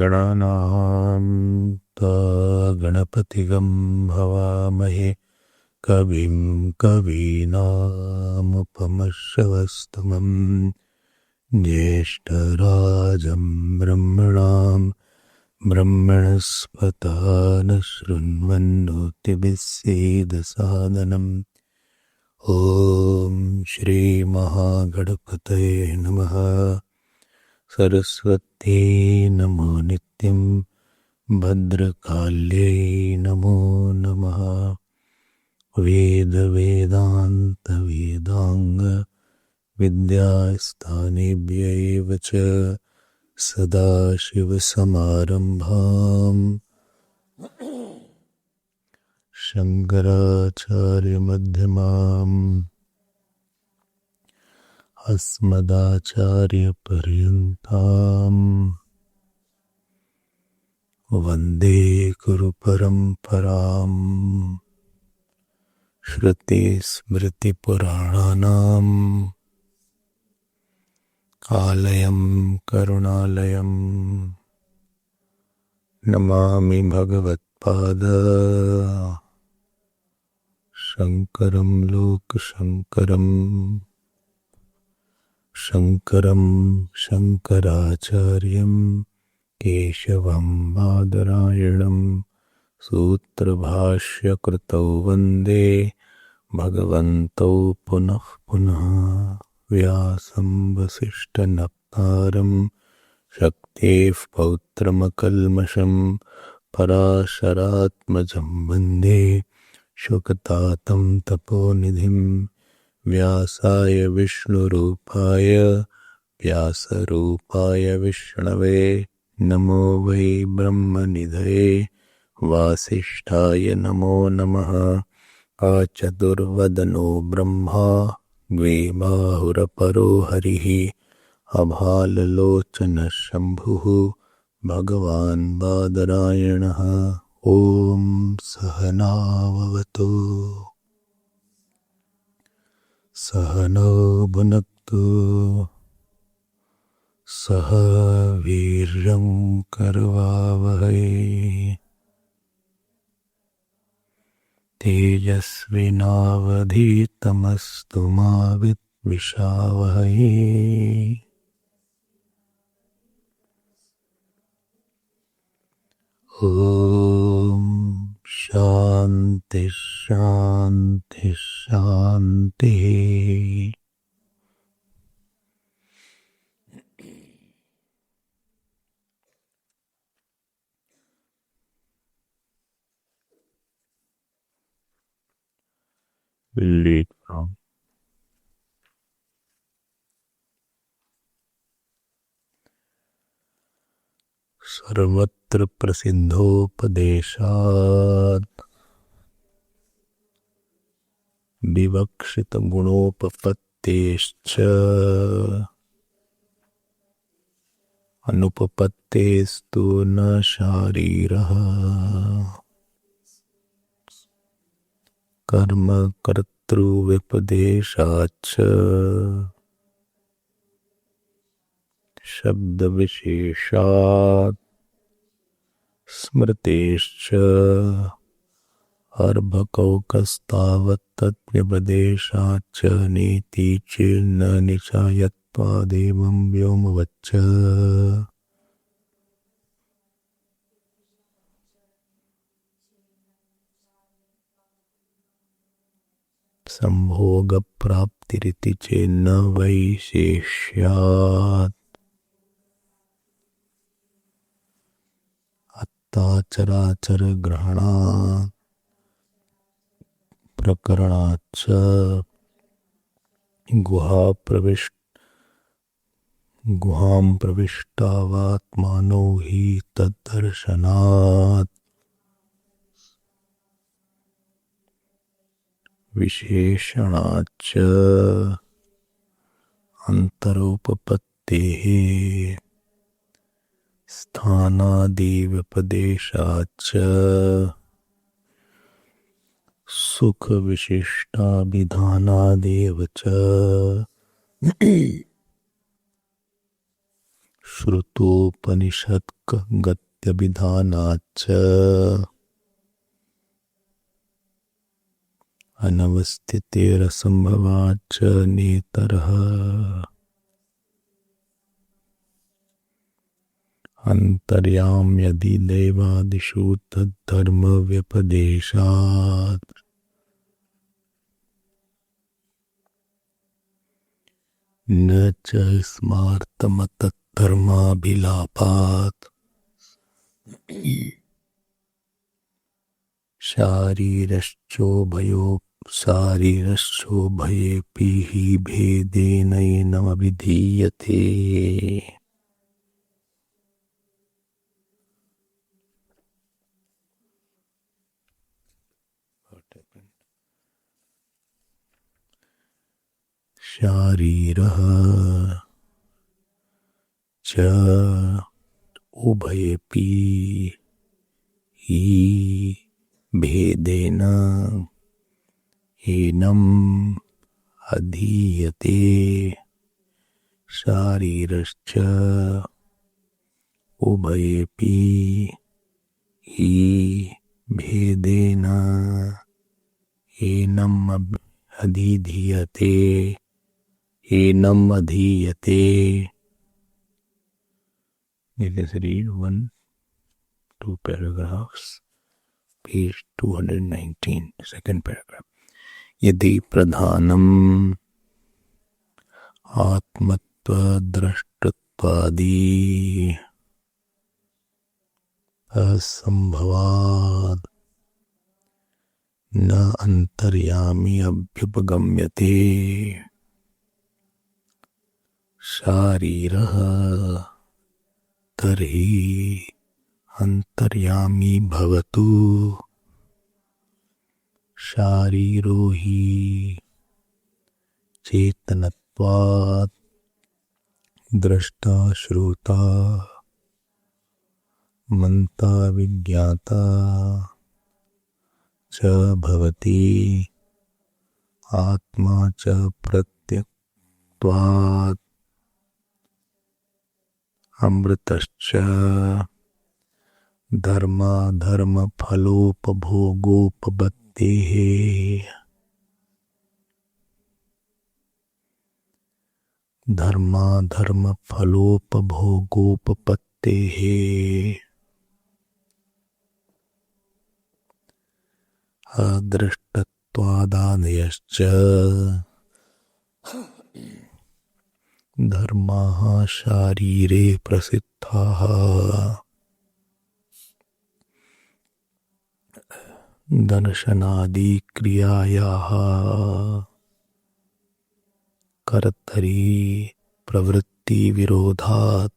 गणानां गणपतिगं भवामहे कविं कवीनामुपमश्रवस्तमं ज्येष्ठराजं ब्रह्मणां ब्रह्मणस्पता न शृण्वन्नोतिभिस्सीदसादनम् ॐ श्रीमहागणपतये नमः। सरस्वती नमो नित्यं भद्रकाल्यै नमो नमः। वेदान्त विद्यास्थानेभ्यैव च सदाशिवसमारम्भाम् शङ्कराचार्यमध्यमाम् अस्मदाचार्यपर्यन्ताम् वन्दे गुरुपरम्पराम्। श्रुतिस्मृतिपुराणानाम् आलयं करुणालयं नमामि भगवत्पाद शङ्करं लोकशङ्करम् शङ्करं शङ्कराचार्यं केशवं बादरायणं सूत्रभाष्यकृतौ वन्दे भगवन्तौ पुनः पुनः। व्यासं वसिष्ठनप्तारं शक्तेः पौत्रमकल्मषं पराशरात्मजं वन्दे शुकतातं तपोनिधिं। व्यासाय विष्णुरूपाय व्यासरूपाय विष्णवे नमो वै ब्रह्मनिधये वासिष्ठाय नमो नमः। आचतुर्वदनो ब्रह्मा द्विबाहुरपरो हरिः अभाललोचनः शम्भुः भगवान् बादरायणः। ॐ सहनाववतु सहनौ भुनक्तु सह वीर्यं करवावहै तेजस्विनावधीतमस्तु मा विद्विषावहै। ॐ शान्ति शान्ति शान्तिः। We'll read from सर्वत्र प्रसिद्धोपदेशात् विवक्षितगुणोपपत्तेश्च अनुपपत्तेस्तु न शारीरः। कर्मकर्तृव्यपदेशाच्च शब्दविशेषात् स्मृतेश्च अर्भकौकस्तावत्तत्व्यपदेशाच्च नेति चेन्न निचायत्वादेवं व्योमवच्च। संभोगप्राप्तिरिति चेन्न वैशेष्यात्। अत्ताचराचर ग्रहणात् प्रकरणाच्च गुहां प्रविष्टावात्मानो हि तद्दर्शनात् विशेषणाच्च अंतरोपपत्तेः स्थानादिव्यपदेशाच्च सुखविशिष्टाभिधानादेव च श्रुतोपनिषद्गत्यभिधानाच्च अनवस्थितेरसंभवाच्च नेतरः अंतर्याम्यदि देवादिषु तद्धर्मव्यपदेशात् न च स्मार्तमतद्धर्माभिलापात् शारीरश्चोभयेऽपि हि भेदेनैनमभिधीयते। शारीरः च उभयेऽपि हि भेदेन एनम् अधीयते। शारीरश्च उभयेऽपि हि भेदेन एनम् अधीयते। एनम् अधीयते. Let us read 1-2 paragraphs. Page 219, second paragraph. यदि प्रधानम् आत्मत्वद्रष्टृत्वादि असंभवात् न अंतर्यामी अभ्युपगम्यते। शारीरः तर्हि अंतर्यामी भवतु। शारीरो हि चेतनत्वात् दृष्टा श्रोता मंता विज्ञाता च भवति। आत्मा च प्रत्यक्त्वात् अमृतश्च धर्माधर्मफलोपभोगोपपत्तेः। धर्माधर्मफलोपभोगोपपत्तेः अदृष्टत्वादादयश्च धर्माः शारीरे प्रसिद्धाः। दर्शनादि क्रियायाः कर्तरि प्रवृत्ति विरोधात्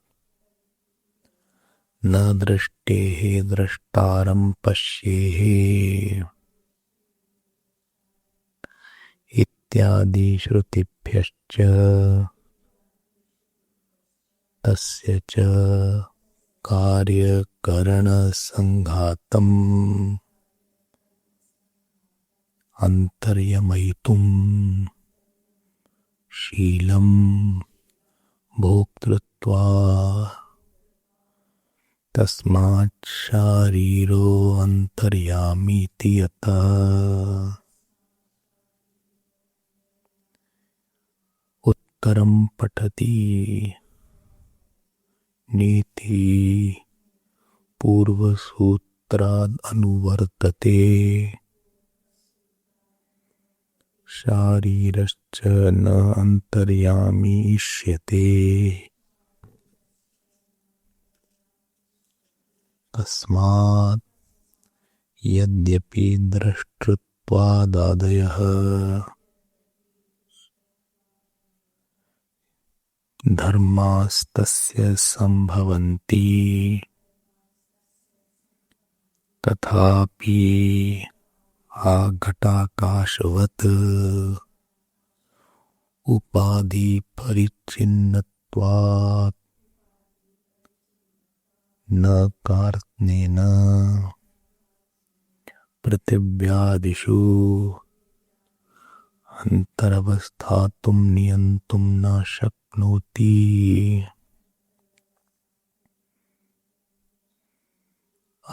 न दृष्टेः द्रष्टारं पश्येः इत्यादि श्रुतिभ्यश्च तस्य च कार्यकरणसंघातम् अंतर्यमयितुं शीलं भोक्तृत्वा तस्मात् शारीरो अंतर्यामीति यतः। उत्तरं पठति नीति पूर्वसूत्राद् अनुवर्तते। शारीरश्च न अंतर्यामी इष्यते। तस्मात् यद्यपि द्रष्टृत्वादादयः धर्मास्तस्य संभवन्ति तथापि आघटाकाशवत् उपाधि परिच्छिन्नत्वात् न कार्त्स्येन पृथिव्यादिषु अंतरवस्थातुं नियन्तुं न शक्नोति।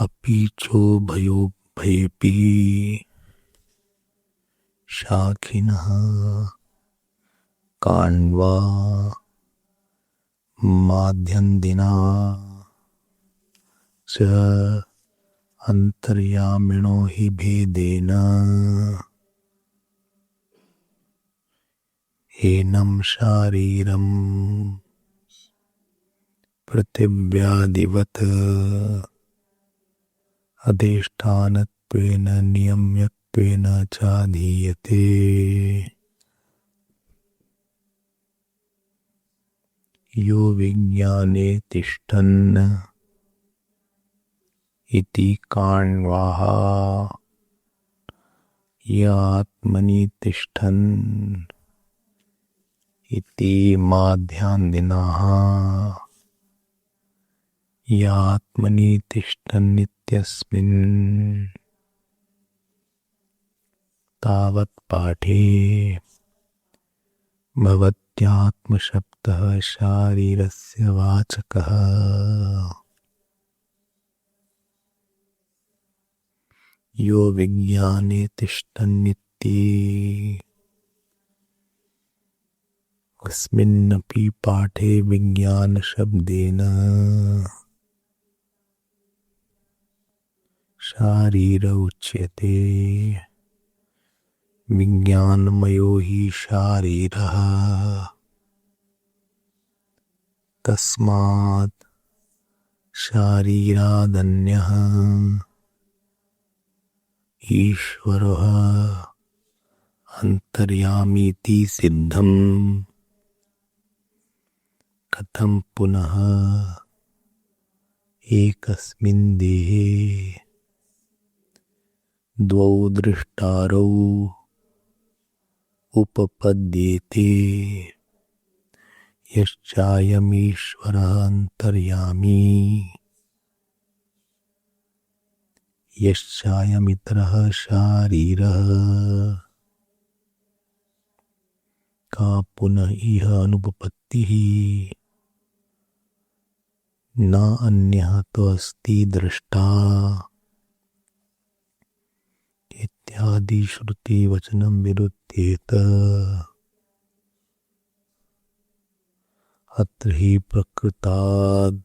अपि चोभयोभयेऽपि शाखिनः काण्वा माध्यन्दिना च अंतर्यामिणो हि भेदेन एनं शारीरं पृथिव्यादिवत् अधिष्ठानत्वेन नियम्यत्वेन चाधीयते। यो विज्ञाने तिष्ठन् इति काण्वाः यात्मनि तिष्ठन् इति माध्यान्दिनाः यात्मनि तिष्ठन्नित्यस्मिन् तावत् पाठे भवत्यात्मशब्दः शारीरस्य वाचकः। यो विज्ञाने तिष्ठन्निति अस्मिन्नपि पाठे विज्ञानशब्देन शारीर उच्यते। विज्ञानमयो हि शारीरः तस्मात् शारीरादन्यः ईश्वरः अंतर्यामीति सिद्धम्। कथं पुनः एकस्मिन् देहे द्वौ दृष्टारौ उपपद्येते यश्चायमीश्वरः अंतर्यामी यश्चायमितरः शारीरः। का पुनः इह अनुपपत्तिः न अन्यः तो अस्ति दृष्टा इत्यादि श्रुति वचनं विरुध्येत। अत्र हि प्रकृताद्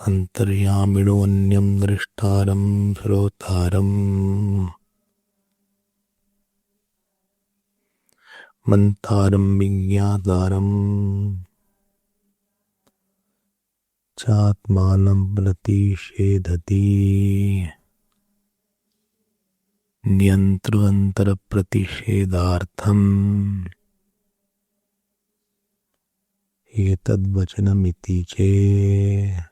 अंतर्यामिणो अन्यं दृष्टारं श्रोतारं मंतारं विज्ञातारं चात्मानं प्रतिषेधति। नियंत्र प्रतिषेधार्थम एतद्वचनमिति चेत्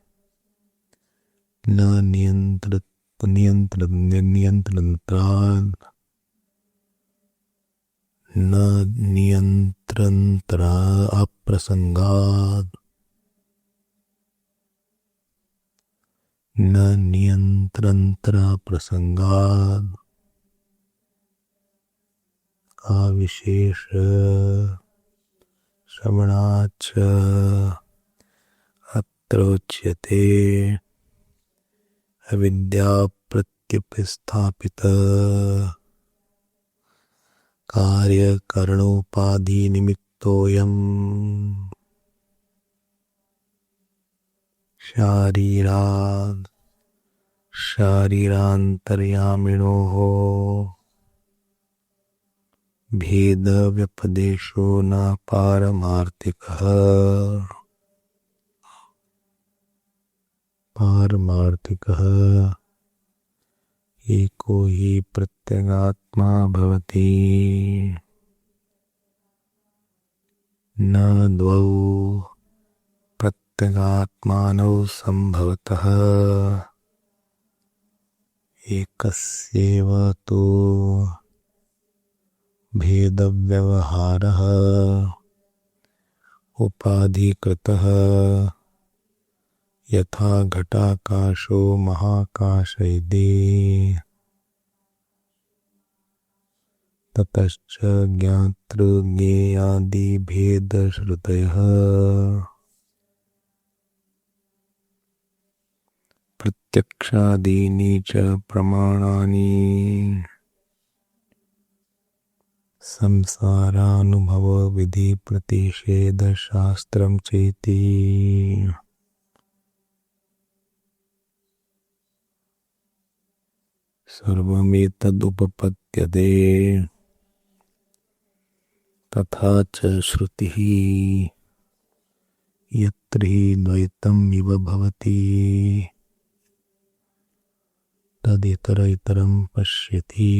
न नियन्त्रन्त्रात् न नियन्त्रन्त्र अप्रसंगात् न नियन्त्रन्त्र प्रसंगात् अविशेष श्रवणाच्च अत्रोच्यते। अविद्या प्रत्युपस्थापित कार्यकरणोपाधि निमित्तोऽयम् शारीरात् शारीरान्तर्यामिणोः भेद व्यपदेशो न पारमार्थिकः। पारमार्थिकः एको हि प्रत्यगात्मा भवति। न द्वौ प्रत्यगात्मानौ सम्भवतः एकस्यैव तु भेदव्यवहारः उपाधिकृतः यथा घटाकाशो महाकाश इति ततश्च ज्ञातृज्ञेयादिभेदश्रुतयः प्रत्यक्षादीनि च प्रमाणानि संसारानुभवविधिप्रतिषेधशास्त्रं चेति सर्वमेतदुपपद्यते तथा च श्रुतिः यत्र हि द्वैतम् इव भवति तदितरैतरं पश्यति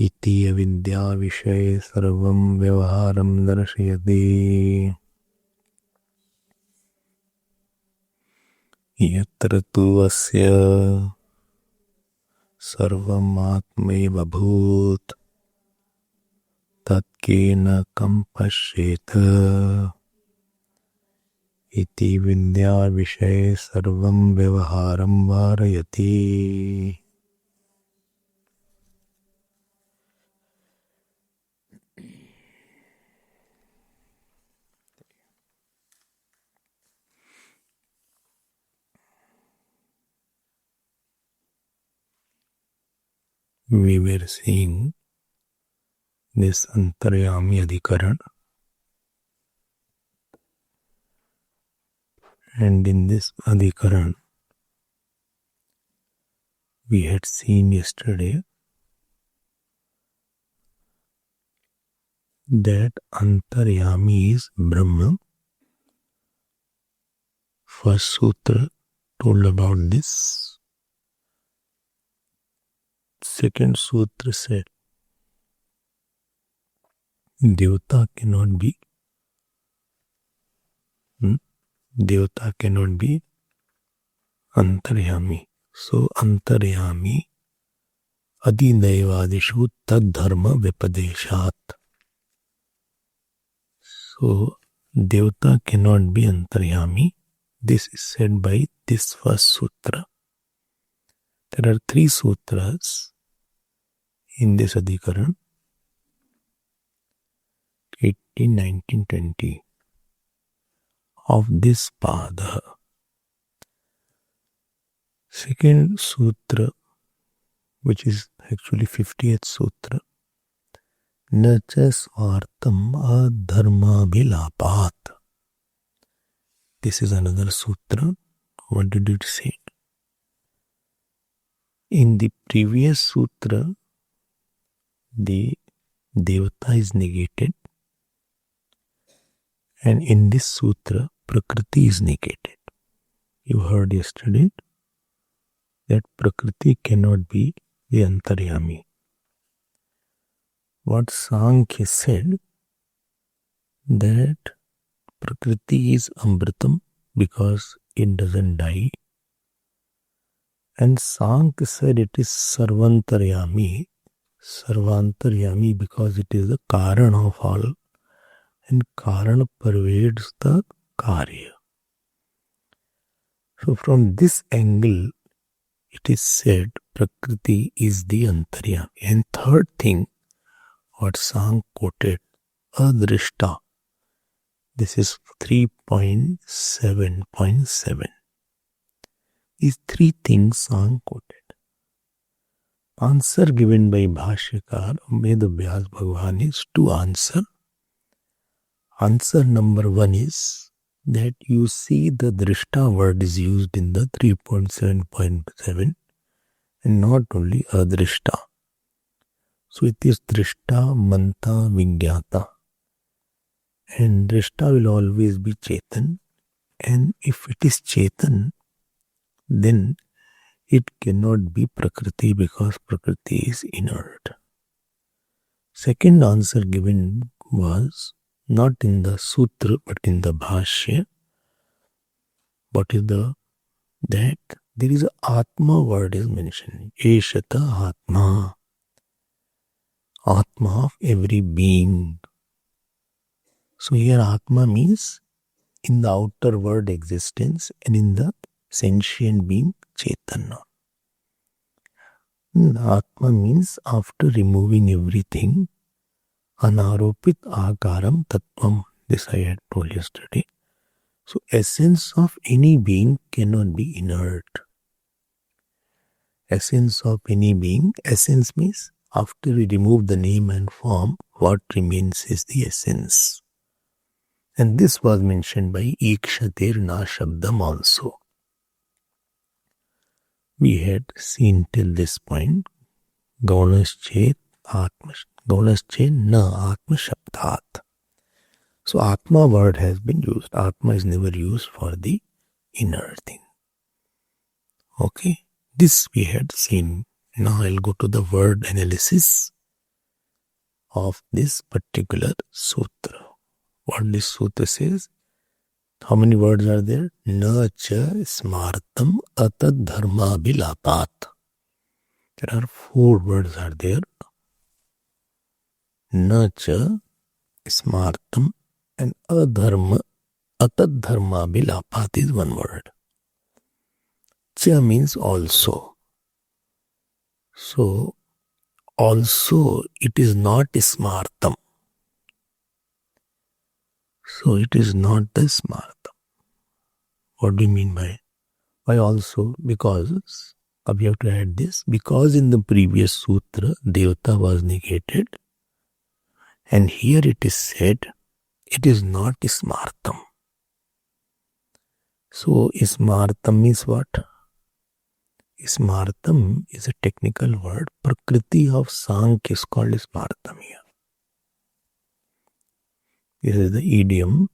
इति अविद्याविषये सर्वं व्यवहारं दर्शयति यत्र तु अस्य सर्वम् आत्मैव भूत् तत्केन कं पश्येत् इति विद्याविषये सर्वं व्यवहारं वारयति We were seeing this Antaryami Adhikaran, and in this Adhikaran we had seen yesterday that Antaryami is Brahma. First sutra told about this. Second sutra said Devata cannot be Antaryami. So Antaryami Adinayavadishu Tadharma Vipadeshat. So Devata cannot be Antaryami. This is said by this first sutra. There are 3 sutras in this Adhikaran, 18, 19, 20 of this pada. Second sutra, which is actually 50th sutra, न च स्वार्थम अधर्माभिलापात. This is another sutra. What did it say? In the previous sutra, the Devata is negated, and in this sutra, Prakriti is negated. You heard yesterday that Prakriti cannot be the Antaryami. What Sankhya said, that Prakriti is Amritam because it doesn't die, and Sankhya said it is Sarvantaryami because it is the Karana of all, and Karana pervades the Karya. So from this angle, it is said Prakriti is the Antaryami. And third thing, what Sankhya quoted, Adrishta. This is 3.7.7. These 3 things Sankhya quoted. Answer given by Bhashyakar Vedavyas Bhagavan is to answer. Answer number 1 is that you see the Drishta word is used in the 3.7.7 and not only Adrishta. So it is Drishta, Manta, Vigyata. And Drishta will always be Chetan. And if it is Chetan, then it cannot be Prakriti because Prakriti is inert. Second answer given was not in the sutra but in the bhashya. What is that there is a Atma word is mentioned. Eshata Atma. Atma of every being. So here Atma means in the outer world existence and in the sentient being Chaitanya. Atma means after removing everything, anaropit akaram tattvam. This I had told yesterday. So essence of any being cannot be inert. Essence of any being, essence means after we remove the name and form, what remains is the essence. And this was mentioned by Ikshatir Na Shabdam also. We had seen till this point, Gaunasche Na Atma Shabdat. So Atma word has been used. Atma is never used for the inner thing. Okay, this we had seen. Now I'll go to the word analysis of this particular sutra. What this sutra says, how many words are there? Na cha smartam atad dharma bilapat. There are 4 words are there. Na cha smartam and atad dharma bilapat is 1 word. Cha means also. So also it is not smartam. So it is not the smartam. What do you mean by? Why also? Because, we have to add this, because in the previous sutra, Devata was negated, and here it is said, it is not smartam. So smartam means what? Smartam is a technical word. Prakriti of Sankhya is called smartam here. This is the idiom.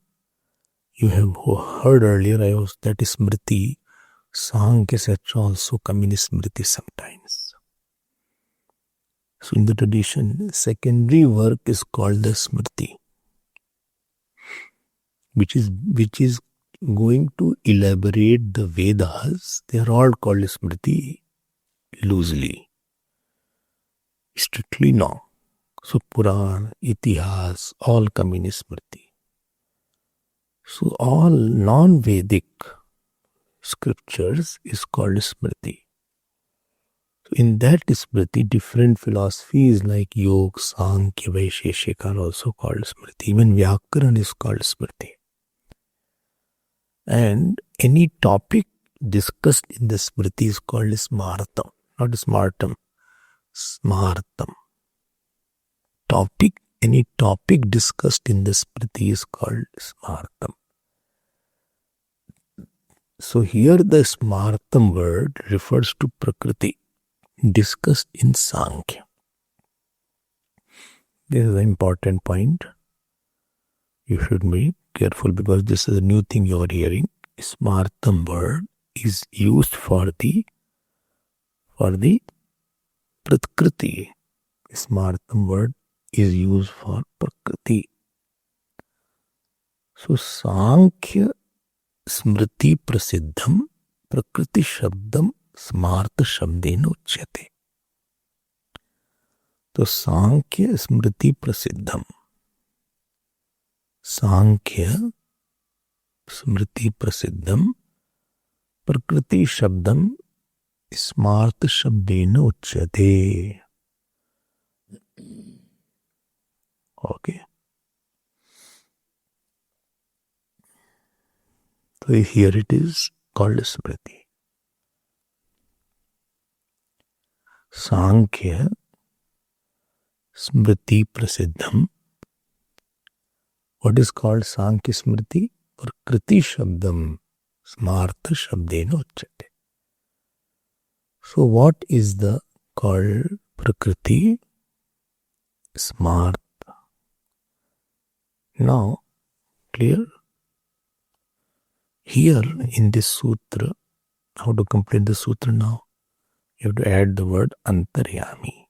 You have heard earlier, that Smriti, Sankhya etc. also come in Smriti sometimes. So in the tradition, secondary work is called the Smriti, which is going to elaborate the Vedas. They are all called Smriti loosely. Strictly no. So Puran, Itihas, all come in Smriti. So all non-Vedic scriptures is called Smriti. So in that Smriti, different philosophies like Yoga, Sankhya, Vaisheshika are also called Smriti. Even Vyakaran is called Smriti. And any topic discussed in the Smriti is called Smartam, not Smartam, Smartam. Any topic discussed in the Smriti is called Smartam. So here the Smartam word refers to Prakriti discussed in Sankhya. This is an important point. You should be careful because this is a new thing you are hearing. Smartam word is used for the Prakriti. Smartam word is used for Prakriti. So Sankhya Smriti Prasiddham Prakriti Shabdam Smarta Shabdena Uchyate. So Sankhya Smriti Prasiddham. Sankhya Smriti Prasiddham Prakriti Shabdam Smarta Shabdena Uchyate. Okay. So here it is called Smriti. Sankhya Smriti Prasiddham. What is called Sankhya Smriti? Prakriti Shabdam Smarta Shabdena Uchyate. So what is the called Prakriti? Smarta. Now, clear? Here in this sutra, how to complete the sutra now? You have to add the word Antaryami.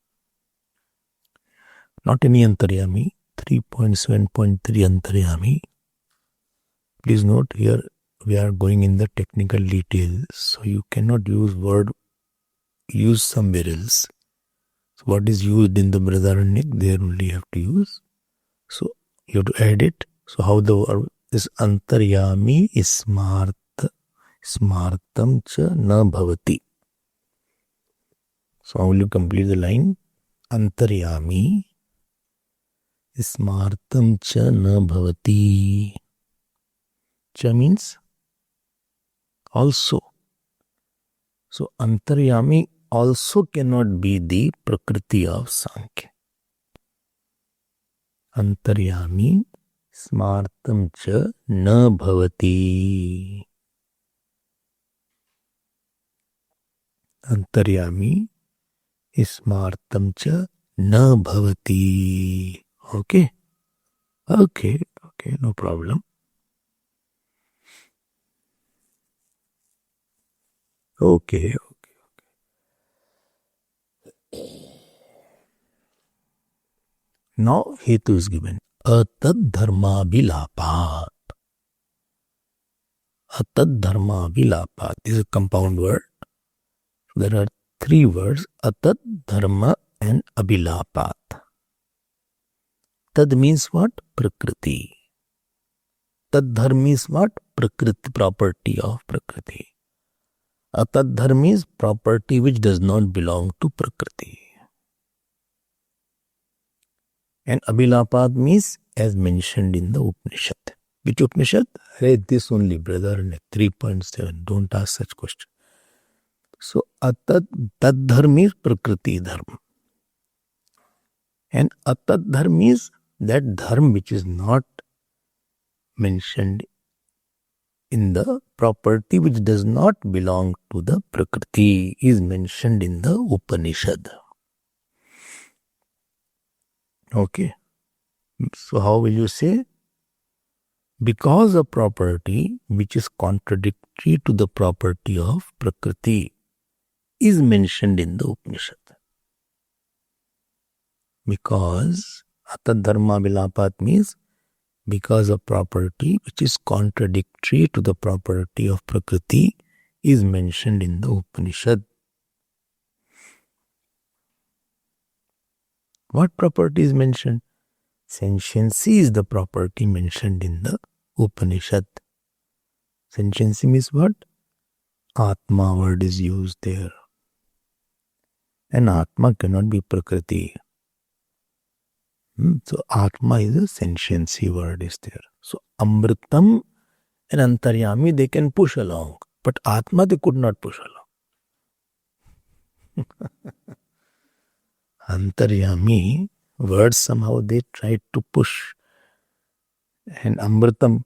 Not any Antaryami, 3.7.3 Antaryami. Please note here we are going in the technical details, so you cannot use word used somewhere else. So what is used in the Brihadaranyaka, there only you have to use. So you have to add it. So how the verb is Antaryami smartam cha na bhavati. So how will you complete the line? Antaryami smartam cha na bhavati. Cha means also. So Antaryami also cannot be the Prakriti of Sankhya. Antaryami smartam cha na bhavati. Antaryami smartam cha na bhavati. Okay? Okay, no problem. Okay. Now hetu is given. Atad dharma vilapat. Atad dharma vilapat. This is a compound word. There are three words. Atad, dharma and abhilapat. Tad means what? Prakriti. Tad dharma means what? Prakriti, property of Prakriti. Atad dharma means property which does not belong to Prakriti. And abhilapat means as mentioned in the Upanishad. Which Upanishad? Read this only, brother. 3.7. Don't ask such question. So atad dharma is Prakriti dharma. And atad dharma is that dharma which is not mentioned in the property which does not belong to the Prakriti is mentioned in the Upanishad. Okay. So how will you say? Because a property which is contradictory to the property of Prakriti is mentioned in the Upanishad. Because atad dharma vilapat means because a property which is contradictory to the property of Prakriti is mentioned in the Upanishad. What property is mentioned? Sentiency is the property mentioned in the Upanishad. Sentiency means what? Atma word is used there. And Atma cannot be Prakriti. So Atma is a sentiency word is there. So Amritam and Antaryami they can push along. But Atma they could not push along. Antaryami words somehow they tried to push. And Amritam.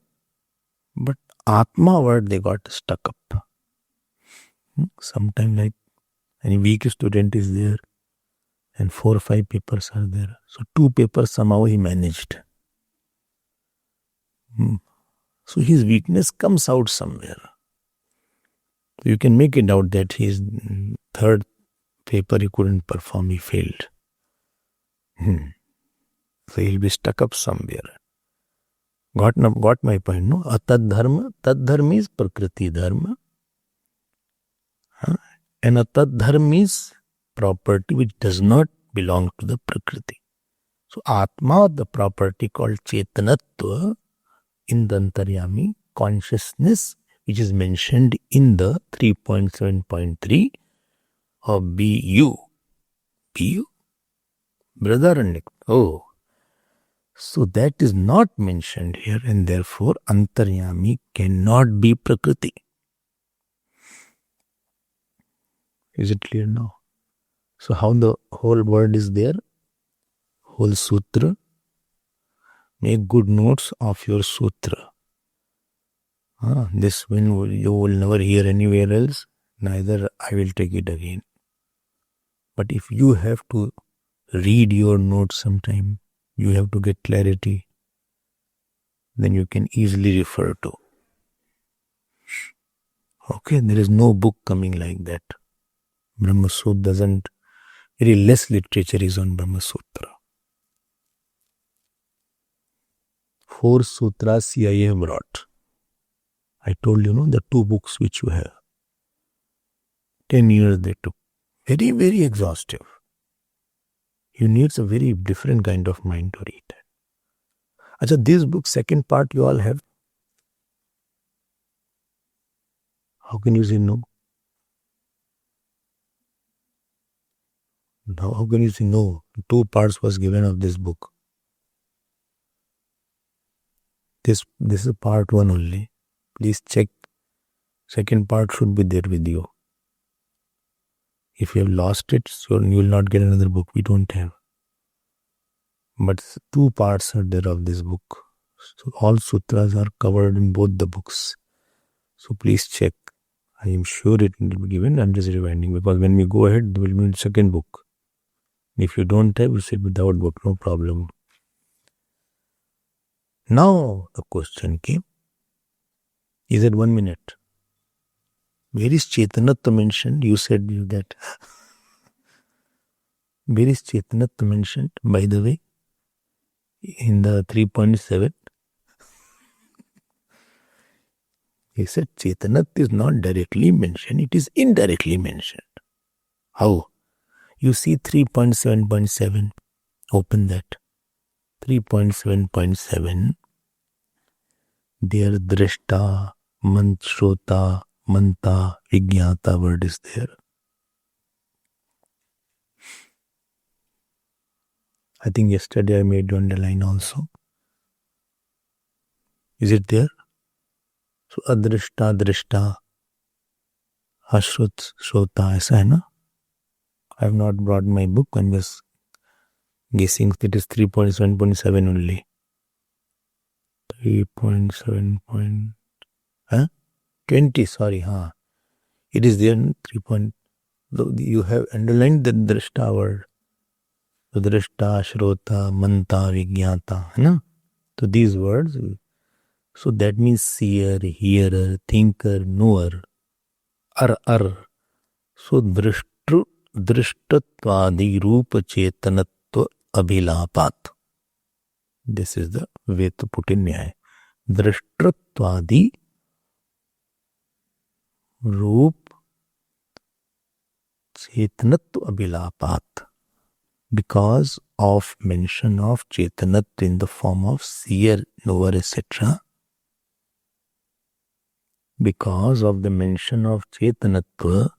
But Atma word they got stuck up. Sometimes like any weak student is there. And 4 or 5 papers are there. So 2 papers somehow he managed. So his weakness comes out somewhere. You can make it out that his 3rd paper he couldn't perform, he failed. So he'll be stuck up somewhere. Got my point, no? Atad dharma, tad dharma is Prakriti dharma. And atad dharma is property which does not belong to the Prakriti. So Atma, the property called Chetanatva in the Antaryami, consciousness which is mentioned in the 3.7.3 of BU. BU? Brihadaranyaka. Oh. So that is not mentioned here and therefore Antaryami cannot be Prakriti. Is it clear now? So how the whole word is there? Whole sutra. Make good notes of your sutra. This one you will never hear anywhere else. Neither I will take it again. But if you have to read your notes sometime, you have to get clarity, then you can easily refer to. Okay, there is no book coming like that. Brahma Sutra doesn't, very less literature is on Brahma Sutra. 4 sutras CIA brought. I told you, the 2 books which you have. 10 years they took. Very, very exhaustive. You need a very different kind of mind to read that. Achha, this book, second part you all have. How can you say no? Now, how can you say no? 2 parts was given of this book. This is part 1 only. Please check. Second part should be there with you. If you have lost it, so you will not get another book. We don't have. But 2 parts are there of this book. So all sutras are covered in both the books. So please check. I am sure it will be given. I'm just rewinding because when we go ahead, there will be a second book. If you don't have, you say without book, no problem. Now the question came. Is it 1 minute? Where is Chetanatva mentioned? You said that. Where is Chetanatva mentioned, by the way? In the 3.7. He said Chetanatva is not directly mentioned, it is indirectly mentioned. How? You see 3.7.7. Open that. 3.7.7. There drashta, shrota, manta, vigyata word is there. I think yesterday I made you underline also. Is it there? So adrashta, drashta, ashrut, shrota, ऐसा है ना? I have not brought my book. I'm just guessing it is 3.7.7 only. 3.7.20, sorry, it is there in 3. You have underlined the drashta word. So drashta, shrota, manta, vigyata, है ना? So these words, so that means seer, hearer, thinker, knower, So drishtatvadi rupa chetanatva abhilapat. This is the way to put in Nyaya. Drishtatvadi rup chetanatva abhilapat. Because of mention of chetanatva in the form of seer, knower, etc. Because of the mention of chetanatva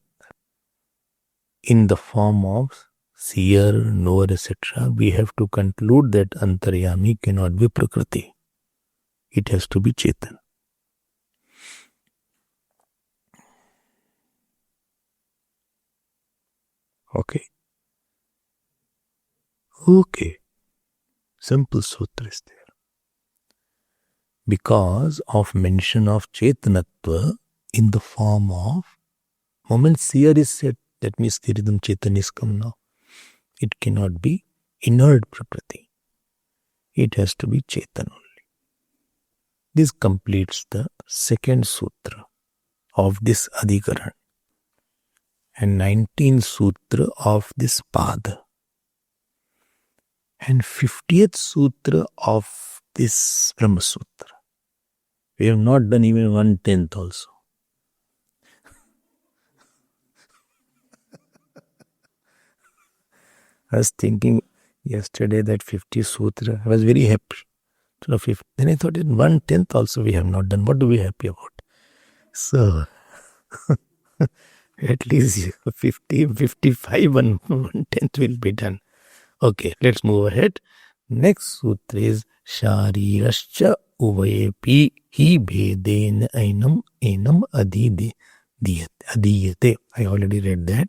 in the form of seer, knower, etc., we have to conclude that Antaryami cannot be Prakriti. It has to be Chetan. Okay. Simple sutra is there. Because of mention of Chetanatva in the form of, moment seer is said, that means Thiridam Chetan is come now. It cannot be inert Prakriti. It has to be Chetan only. This completes the second sutra of this Adhikaran and 19th sutra of this Pada and 50th sutra of this Brahma Sutra. We have not done even 1/10 also. I was thinking yesterday that 50 sutra, I was very happy. So then I thought in 1/10 also we have not done. What do we happy about? So at least 50, 55 and 1/10 will be done. Okay, let's move ahead. Next sutra is Sharirascha uvayepi hi bhedena ainam adiyate. I already read that.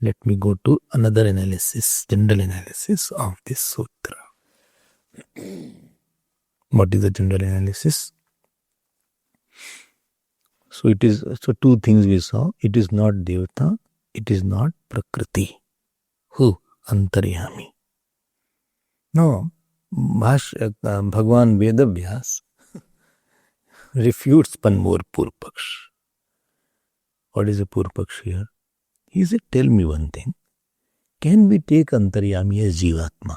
Let me go to another analysis, general analysis of this sutra. What is the general analysis? So it is, so 2 things we saw. It is not Devata, it is not Prakriti. Who? Antaryami. Now, Bhagwan Vedavyas refutes one more Purpaksh. What is a Purpaksh here? He said, tell me one thing. Can we take Antaryami as Jivatma?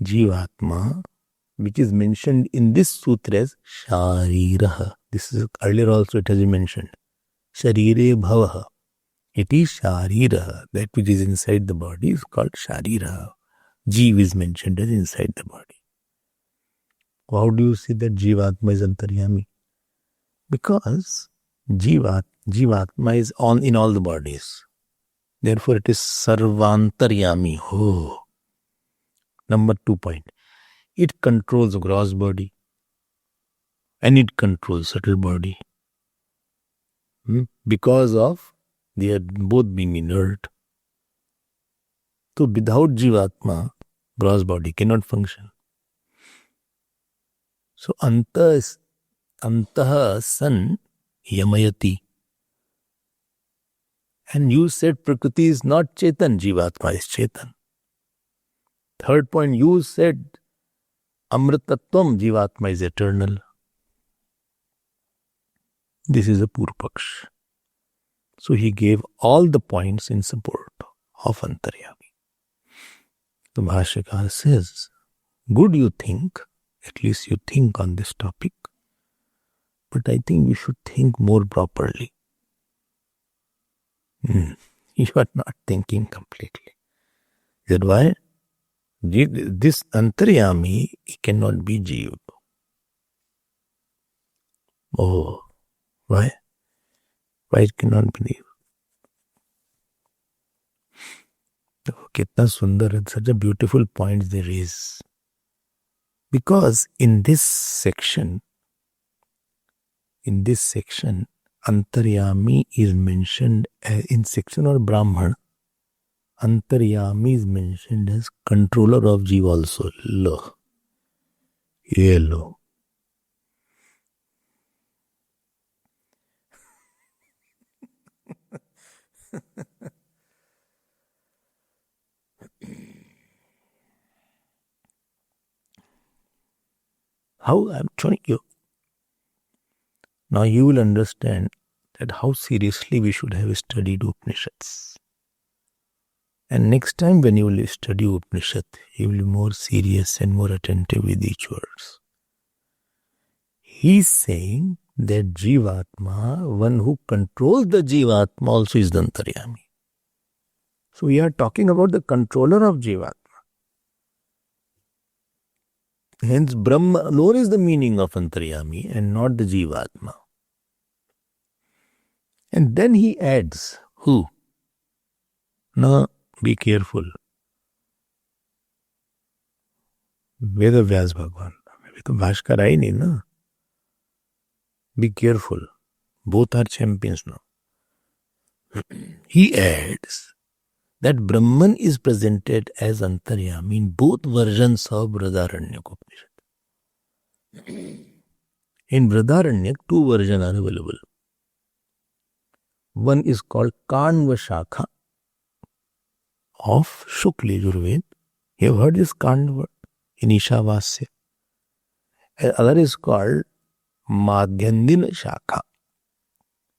Jivatma, which is mentioned in this sutra as Shariraha. This is earlier also it has been mentioned. Sharire Bhavaha. It is Shariraha. That which is inside the body is called Shariraha. Jeev is mentioned as inside the body. How do you see that Jivatma is Antaryami? Because Jivatma is in all the bodies. Therefore it is Sarvantaryami. Oh. Number 2 point. It controls the gross body and it controls subtle body. Because of they are both being inert. So without Jivatma, gross body cannot function. So Antaha san yamayati. And you said Prakriti is not Chetan, Jivatma is Chetan. Third point, you said Amritatvam, Jivatma is eternal. This is a Purupaksh. So he gave all the points in support of Antaryami. The Bhashyakar says, good you think, at least you think on this topic, but I think you should think more properly. You are not thinking completely. Is that why? This Antaryami cannot be Jeev. Oh, why? Why it cannot be Jeev? Kitna sundar and such a beautiful point there is. Because in this section, Antaryami is mentioned in section or Brahman. Antaryami is mentioned as controller of Jeev also. Lo. Ye lo. How I am showing you. Now you will understand that how seriously we should have studied Upanishads. And next time when you will study Upanishad, you will be more serious and more attentive with each verse. He is saying that Jivatma, one who controls the Jivatma also is the Antaryami. So we are talking about the controller of Jivatma. Hence Brahma alone is the meaning of Antaryami and not the Jivatma. And then he adds, who? Now be careful. Veda Vyas Bhagwan. अभी तो भाष्कर आई नहीं ना. Be careful. Both are champions now. He adds that Brahman is presented as Antaryami in both versions of Brihadaranyaka Upanishad. In Brihadaranyaka, 2 versions are available. One is called Kanva Shakha of Shukla Yajurveda. You have heard this Kanva word in Ishavasya. Other is called Madhyandina Shakha.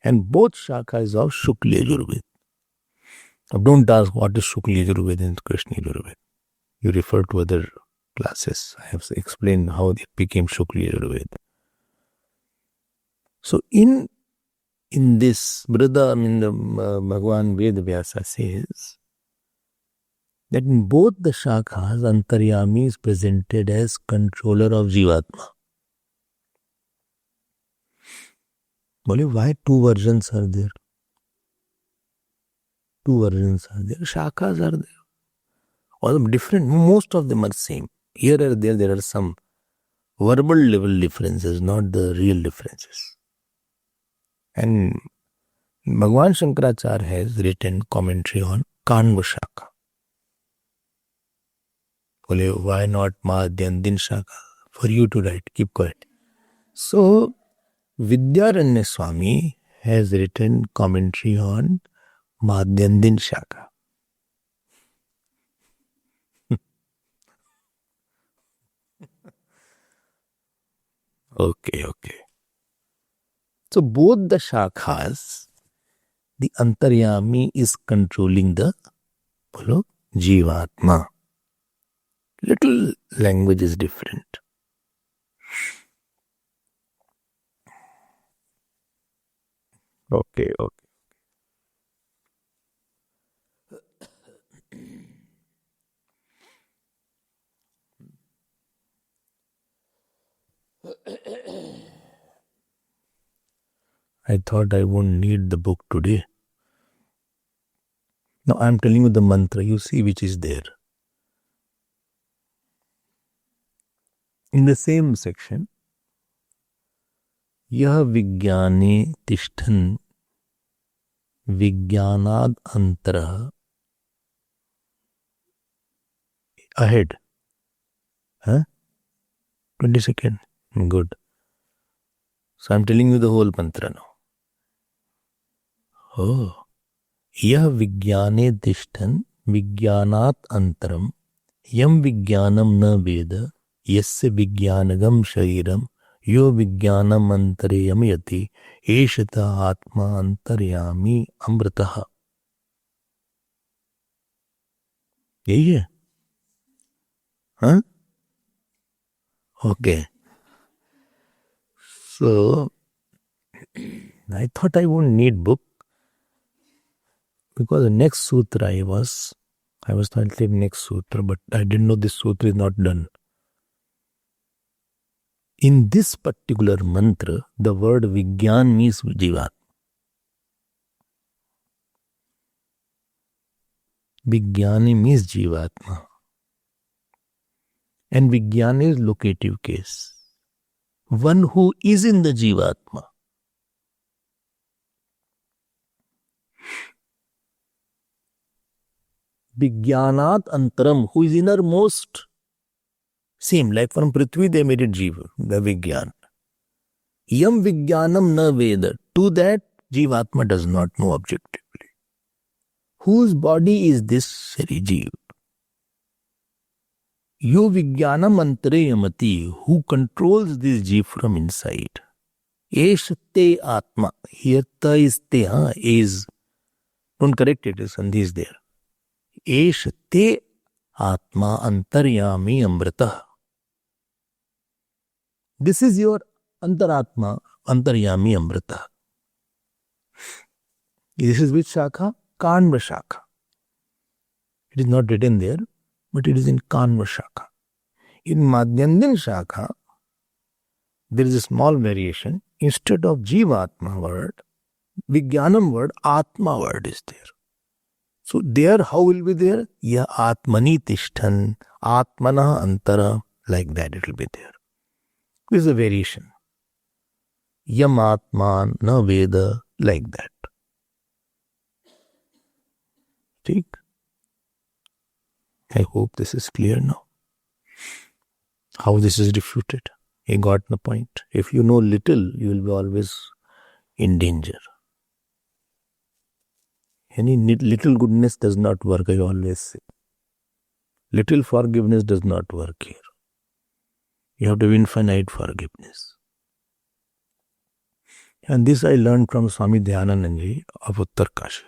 And both shakhas of Shukla Yajurveda. Now don't ask what is Shukla Yajurveda and Krishna Yajurveda. You refer to other classes. I have explained how it became Shukla Yajurveda. So in this, the Bhagwan Veda Vyasa says that in both the shakhas, Antaryami is presented as controller of Jivatma. Why 2 versions are there? 2 versions are there. Shakhas are there. All different. Most of them are same. Here or there are some verbal level differences, not the real differences. And Bhagwan Shankaracharya has written commentary on Kanva Shakha. Why not Madhyandin Shakha? For you to write. Keep quiet. So, Vidyaranya Swami has written commentary on Madhyandin Shakha. Okay. So both the shakhas, the Antaryami is controlling the Jivatma. Little language is different. Okay. I thought I won't need the book today. Now I am telling you the mantra, you see which is there. In the same section, यह विज्ञाने तिष्ठन् विज्ञानाद अंतरः ahead. 20 seconds. Good. So I'm telling you the whole mantra now. Oh. यह विज्ञाने तिष्ठन् विज्ञानात अंतरम यम विज्ञानम न वेद यस्य विज्ञानगम शरीरम यो विज्ञानम अंतरेयम यति एषत आत्मा अंतर्यामी अमृतः. यही है. हाँ? Okay. So I thought I won't need book because the next sutra I was thinking next sutra, but I didn't know this sutra is not done. In this particular mantra, the word Vigyan means Jivat. Vigyani means Jivatma. And Vigyani is locative case. One who is in the Jivatma. Vigyanat Antaram, who is innermost. Same, like from Prithvi they made it Jiva, the Vigyan. Yam Vigyanam na Veda. To that, Jivatma does not know objectively. Whose body is this very Jiva? Yo Vigyanam Antareyamati, who controls this Jiva from inside. Eshte Atma. Here ta is te, is. Don't correct it, Sandhi is there. Eshte Atma Antaryami Amrita. This is your Antaratma, Antaryami Amrita. This is which Shakha? Kanva Shakha. It is not written there, but it is in Kanva Shakha. In Madhyandin Shakha, there is a small variation. Instead of Jivatma word, Vijnanam word, Atma word is there. So there, how will be there? Ya Atmani Tishtan, Atmana Antara, like that it will be there. This is a variation. Yam Atman na Veda, like that. Take. I hope this is clear now. How this is refuted. You got the point. If you know little, you will be always in danger. Any little goodness does not work, I always say. Little forgiveness does not work here. You have to have infinite forgiveness. And this I learned from Swami Dhyananandji of Uttarkashi.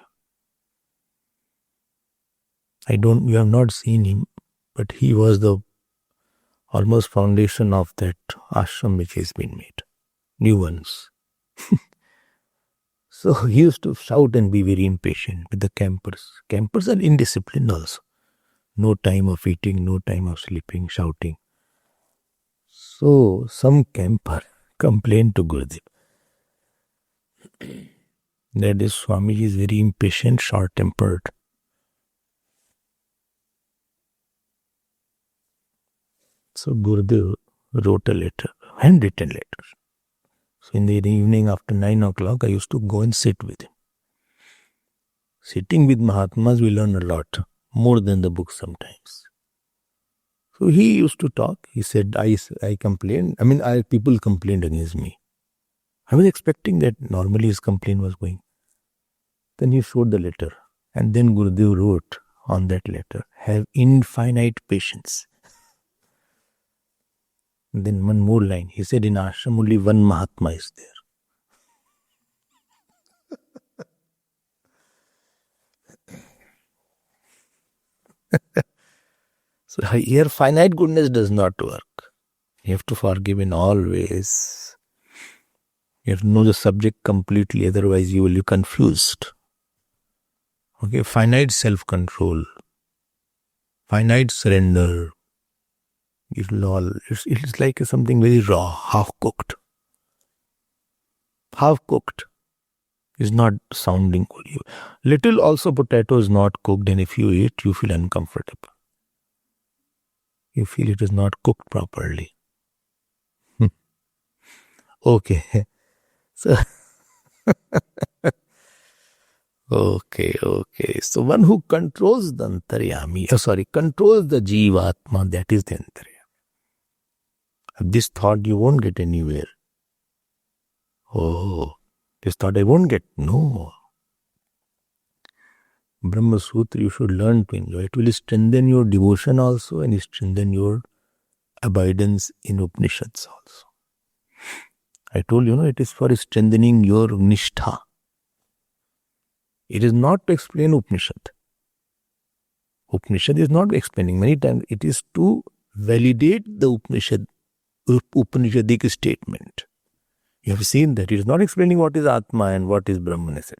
You have not seen him, but he was the almost foundation of that ashram which has been made. New ones. So he used to shout and be very impatient with the campers. Campers are indisciplined also. No time of eating, no time of sleeping, shouting. So some camper complained to Gurudev that this Swamiji is very impatient, short-tempered. So Gurudev wrote a letter, handwritten letter. So in the evening after 9 o'clock, I used to go and sit with him. Sitting with Mahatmas, we learn a lot, more than the book sometimes. So he used to talk. He said, I complained. People complained against me. I was expecting that normally his complaint was going. Then he showed the letter. And then Gurudev wrote on that letter, have infinite patience. And then one more line. He said, in ashram only one Mahatma is there. So So here finite goodness does not work. You have to forgive in all ways. You have to know the subject completely, otherwise you will be confused. Okay, finite self-control, finite surrender. It's like something very raw, half-cooked. Half-cooked is not sounding good. Little also potato is not cooked, and if you eat, you feel uncomfortable. You feel it is not cooked properly. Okay. So, okay. So one who controls the controls the Jivatma, that is the Antaryami. This thought you won't get anywhere. Oh, this thought I won't get. No. Brahma Sutra you should learn to enjoy. It will strengthen your devotion also and strengthen your abidance in Upanishads also. I told you, it is for strengthening your nishtha. It is not to explain Upanishad. Upanishad is not explaining. Many times it is to validate the Upanishadic statement. You have seen that. It is not explaining what is Atma and what is Brahman, etc.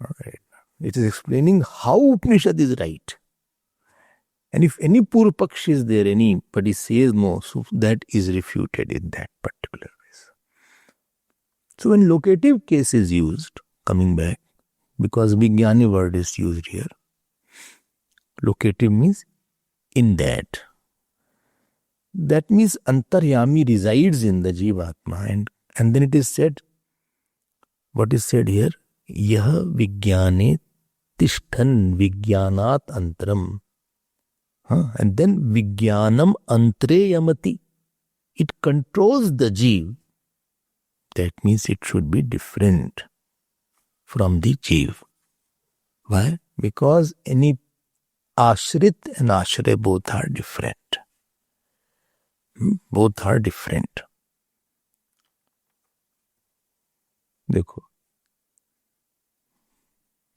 Alright. It is explaining how Upanishad is right. And if any Purupaksh is there, anybody says no, so that is refuted in that particular way. So when locative case is used, coming back, because Vijnani word is used here, locative means in that. That means Antaryami resides in the Jivatma, and then it is said, what is said here? Yah Vijnane Tishthan Vijnanat Antaram. And then Vijnanam Antreyamati. It controls the Jiv. That means it should be different from the Jiv. Why? Because any Ashrit and Ashray both are different. Both are different. Dekho.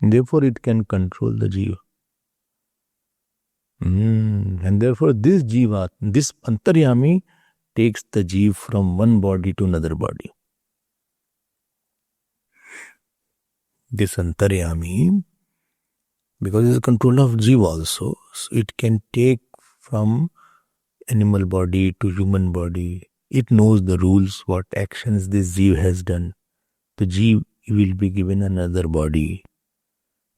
Therefore it can control the Jiva. And therefore this Jiva, this Antaryami takes the Jiva from one body to another body. This Antaryami, because it is control of Jiva also, so it can take from animal body to human body. It knows the rules, what actions this Jiva has done. The Jiva will be given another body.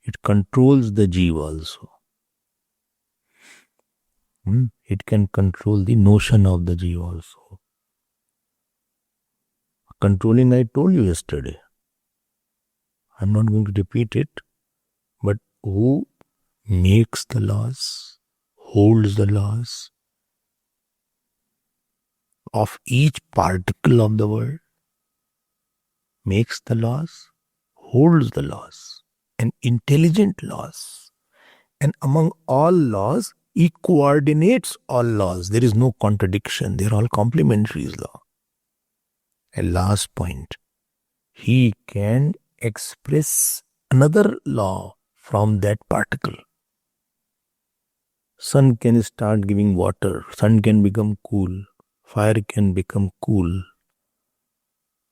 It controls the Jiva also. It can control the notion of the Jiva also. Controlling, I told you yesterday. I'm not going to repeat it, but who makes the laws, holds the laws of each particle of the world, makes the laws, holds the laws, and intelligent laws. And among all laws, he coordinates all laws. There is no contradiction. They are all complementary law. And last point, he can express another law from that particle. Sun can start giving water. Sun can become cool. Fire can become cool.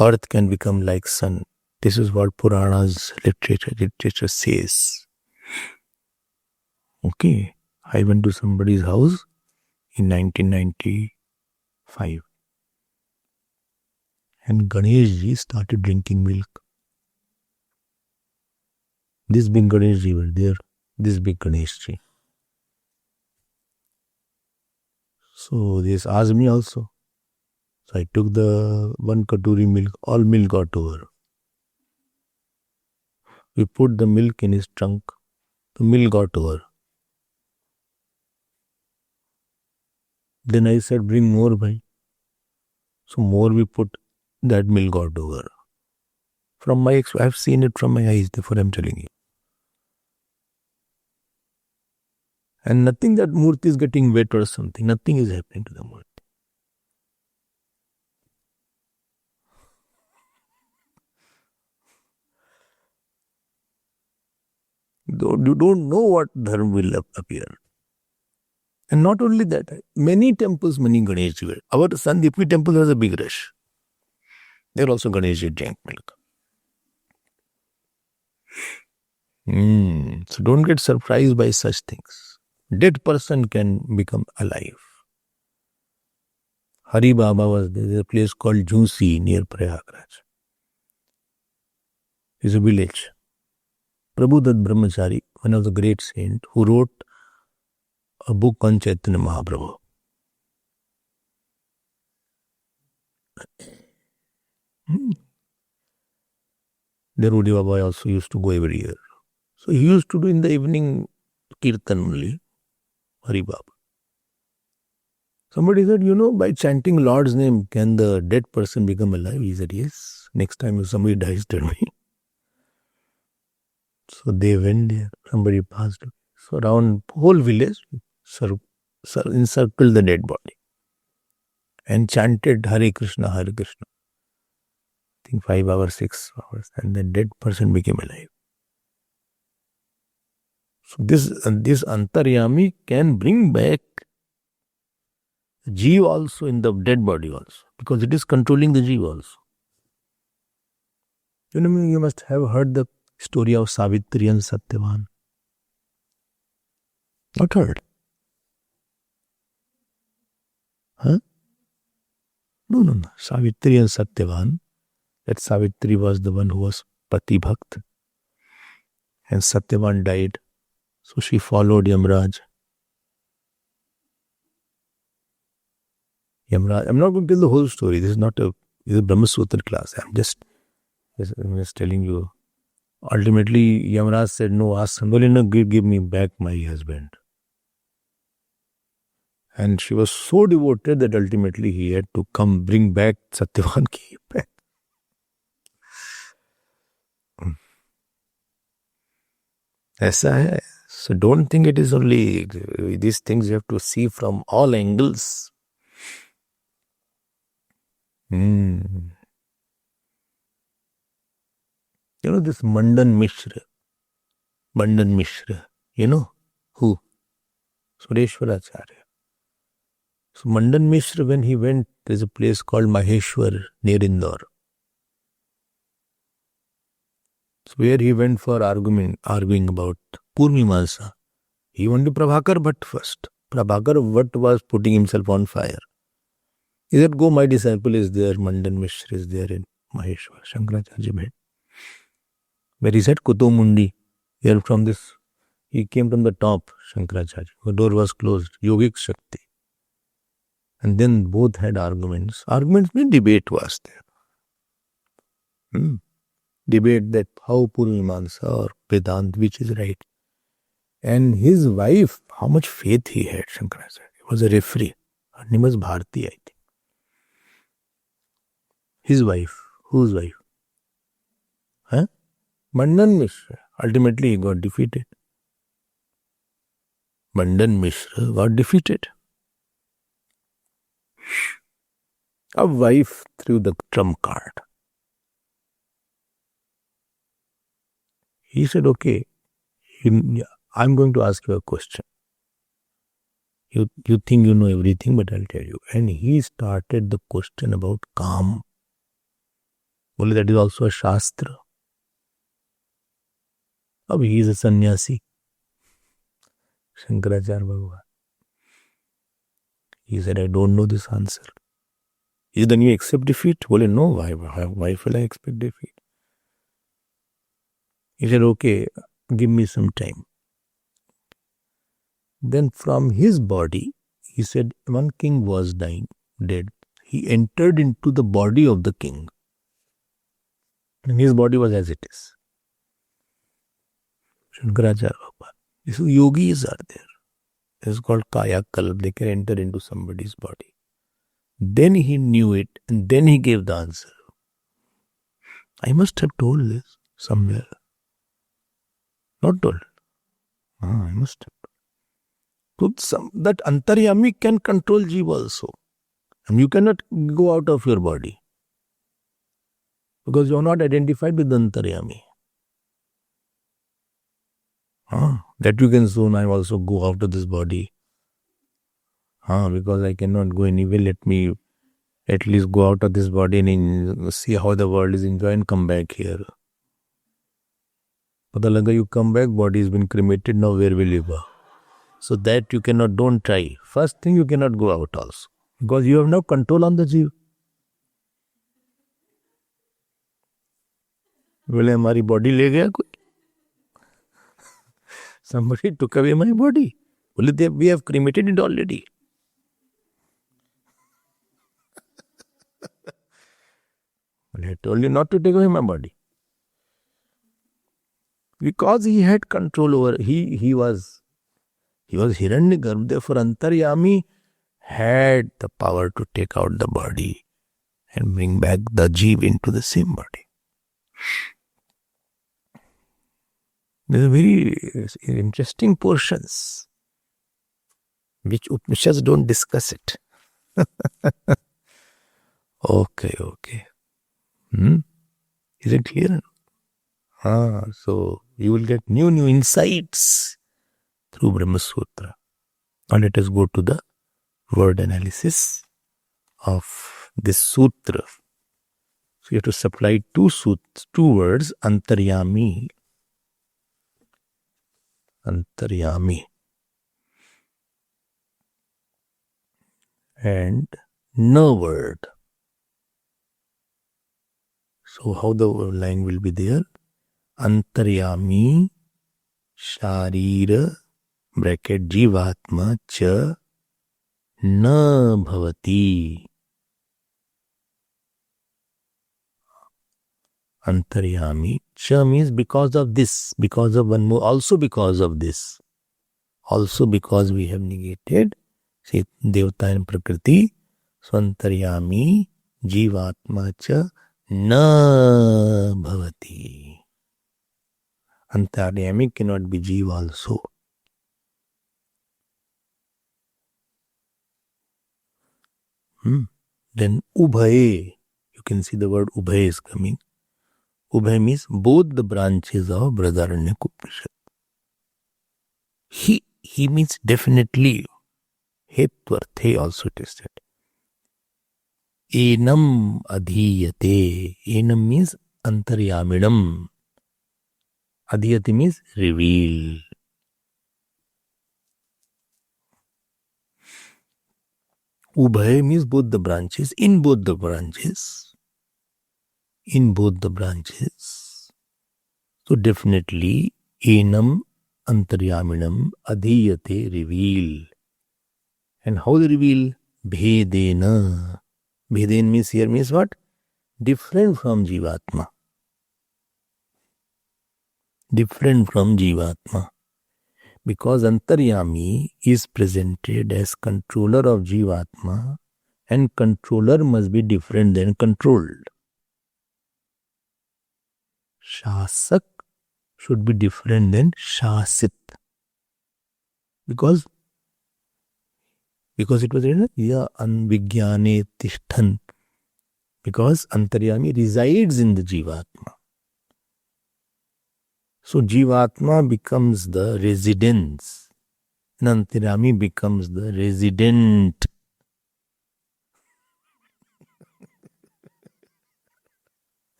Earth can become like sun. This is what Puranas literature says. Okay. I went to somebody's house in 1995. And Ganesh ji started drinking milk. This big Ganesh ji was there. This big Ganesh ji. So this asked me also. So I took the one katuri milk. All milk got over. We put the milk in his trunk. The milk got over. Then I said, bring more, bhai. So more we put, that milk got over. From my I have seen it from my eyes, therefore I am telling you. And nothing that Murti is getting wet or something. Nothing is happening to the Murti. You don't know what dharma will appear. And not only that, many temples, many Ganesh ji. Our Sandipni temple has a big rush. There also Ganesh ji drank milk. So don't get surprised by such things. Dead person can become alive. Hari Baba was there. There's a place called Jhunsi near Prayagraj. It's a village. Prabhudat Brahmachari, one of the great saints, who wrote a book on Chaitanya Mahaprabhu. Derudi Baba also used to go every year. So he used to do in the evening kirtan only, Hari Baba. Somebody said, by chanting Lord's name, can the dead person become alive? He said, yes. Next time if somebody dies, tell me. So they went there. Somebody passed away. So around whole village, encircled the dead body and chanted Hare Krishna, Hare Krishna. I think 5 hours, 6 hours, and the dead person became alive. So this Antaryami can bring back Jeev also in the dead body also, because it is controlling the Jeev also. You must have heard the story of Savitri and Satyavan. Not heard? Huh? No. Savitri and Satyavan. That Savitri was the one who was Pati Bhakt. And Satyavan died. So she followed Yamraj. I'm not going to tell the whole story. This is a Brahma Sutra class. I'm just telling you. Ultimately, Yamraj said, no, ask somebody, no, give me back my husband. And she was so devoted that ultimately he had to come bring back Satyavan ki back. Aisa hai. So don't think it is only these things you have to see from all angles. This Mandan Mishra, you know who? Sureshwaracharya. So Mandan Mishra, when he went, there's a place called Maheshwar near Indore. So where he went for arguing about Purmimansa. He went to Prabhakar Bhatt first. Prabhakar Bhatt was putting himself on fire. He said, go, my disciple is there, Mandan Mishra is there in Maheshwar. Shankaracharya met. Where he said, Kutomundi, here from this, he came from the top, Shankaracharya. The door was closed, Yogic Shakti. And then both had arguments. Arguments mean debate was there. Debate that how Purmimansa or Vedant, which is right. And his wife, how much faith he had, Shankaracharya. He was a referee. Her name was Bharti, I think. His wife. Whose wife? Mandan Mishra. Ultimately, he got defeated. Mandan Mishra got defeated. A wife threw the trump card. He said, okay, I'm going to ask you a question. You think you know everything, but I'll tell you. And he started the question about Kam. Well, that is also a Shastra. Now he is a sannyasi. Shankaracharya Bhagavan. He said, I don't know this answer. He said, then you accept defeat? Well, no, why will I expect defeat? He said, okay, give me some time. Then from his body, he said, one king was dying, dead. He entered into the body of the king. And his body was as it is. Shankaracharya Bhagavan. So yogis are there. It's called Kaya Kalp. They can enter into somebody's body. Then he knew it and then he gave the answer. I must have told this somewhere. Not told. I must have. So that Antaryami can control Jeev also. And you cannot go out of your body. Because you are not identified with the Antaryami. That you can soon, I also go out of this body. Because I cannot go anywhere. Let me at least go out of this body and see how the world is enjoying and come back here. Pata laga you come back, body has been cremated, now where will you go? So that you cannot, don't try. First thing, you cannot go out also. Because you have no control on the jeev. बोले हमारी body ले गया कोई. Somebody took away my body. बोले we have cremated it already. I told you not to take away my body. Because he had control over, he was Hiranyagarbha, therefore Antaryami had the power to take out the body and bring back the jeev into the same body. There are very interesting portions which Upanishads don't discuss it. Okay. Is it clear? So you will get new insights through Brahma Sutra. Now let us go to the word analysis of this sutra. So you have to supply two words, Antaryami. And no word. So how the line will be there? Antaryami Sharira bracket Jivatma cha na bhavati. Antaryami. Cha means because of this, because of one more, also because of this. Also because we have negated, say, Devata and Prakriti. So Antaryami Jivatma cha na bhavati. Antaryami cannot be Jeev also. Then Ubhaye. You can see the word Ubhaye is coming. Ubhaye means both the branches of Brihadaranyaka Upanishad. He means definitely. Hetvarthe also it is said. Enam adhiyate. Enam means Antaryaminam. Adhiyate means reveal. Ubhay means both the branches. In both the branches. So definitely Enam Antaryaminam adhiyate reveal. And how they reveal? Bhedena. Bheden means here means what? Different from Jivatma. Because Antaryami is presented as controller of Jivatma, and controller must be different than controlled. Shasak should be different than Shasit. Because it was written, Ya Anvigyane Tishtan. Because Antaryami resides in the Jivatma. So Jivatma becomes the residence, and Antaryami becomes the resident.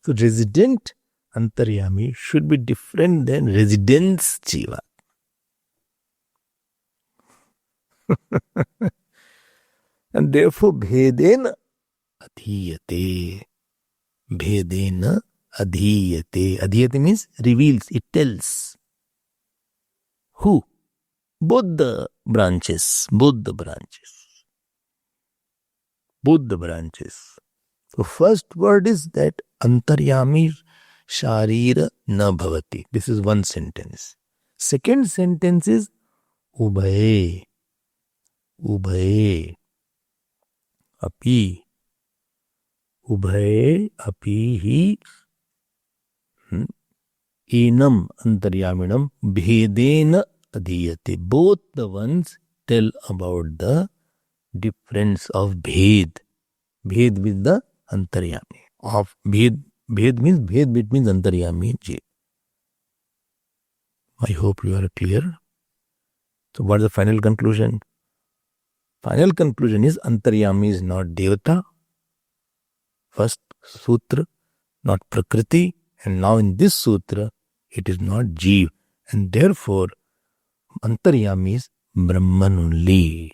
So resident Antaryami should be different than residence Jiva. And therefore Bhedena adhiyate. Bhedena adhiyate. Adhiyate means reveals, it tells. Who? Both the branches. So first word is that Antaryami Sharira na bhavati. This is one sentence. Second sentence is Ubhaye api. Ubhaye api hi enam antaryaminam bhedena adhiyate. Both the ones tell about the difference of bhed. Bhed with the antaryami. Of bhed means antaryami. I hope you are clear. So what is the final conclusion? Final conclusion is Antaryami is not Devata. First sutra, not Prakriti. And now in this sutra, it is not Jeev. And therefore, Antaryami is Brahman only.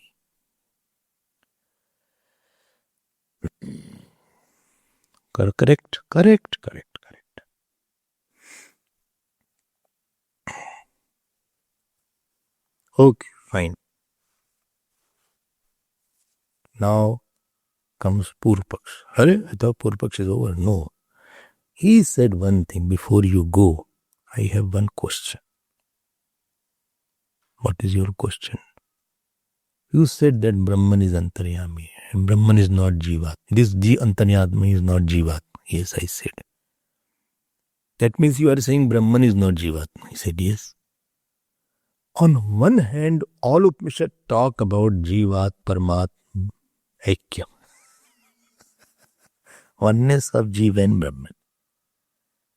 Correct. Okay, fine. Now comes Purvapaksh. I thought Purvapaksh is over. No. He said one thing before you go. I have one question. What is your question? You said that Brahman is Antaryami and Brahman is not Jivat. This Antaryami is not Jivat. Yes, I said. That means you are saying Brahman is not Jivat. He said yes. On one hand, all Upanishad talk about Jivat, Paramatma, Aikyam. Oneness of Jiva and Brahman.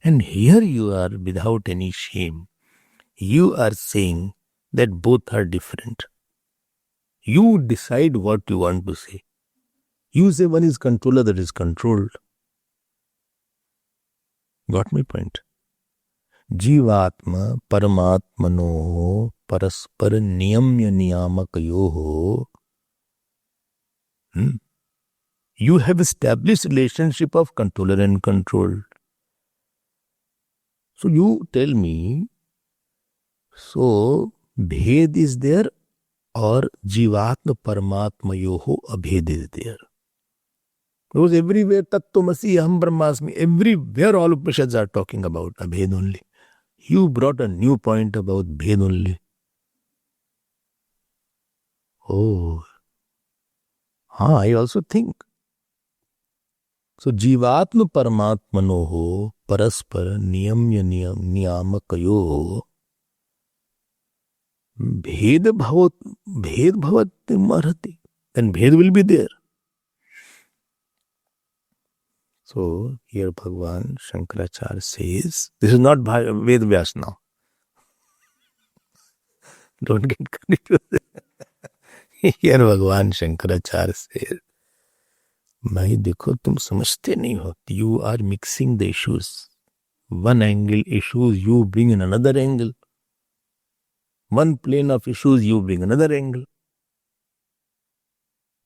And here you are, without any shame, you are saying that both are different. You decide what you want to say. You say one is controller, that is controlled. Got my point? Jivatma Paramatmano Paraspara Niyamya Niyamakayoho. You have established relationship of controller and controlled. So you tell me, so Bhed is there or Jivatma Paramatma Yoho Abhed is there? Because everywhere Tattvamasi Aham Brahmasmi, everywhere all Upanishads are talking about Abhed only. You brought a new point about Bhed only. Oh, I also think. So Jivatma Paramatmanoho Paraspara Niyamya Niyamakayo Bhed Bhavat Marhati. Then Bhed will be there. So here Bhagavan Shankaracharya says, this is not Ved Vyas now. Don't get confused. Here Bhagavan Shankaracharya says, भाई देखो तुम समझते नहीं हो. You are mixing the issues. One angle issues you bring in another angle. One plane of issues you bring another angle.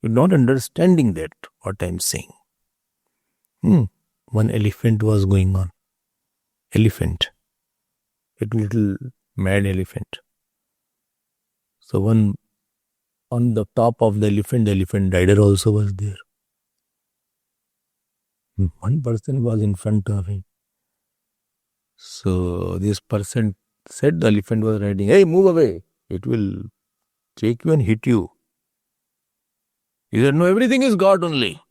You're not understanding that, what I'm saying. One elephant was going on. Elephant. A little mad elephant. So one on the top of the elephant rider also was there. One person was in front of him. So this person said the elephant was riding, hey, move away. It will take you and hit you. He said, no, everything is God only.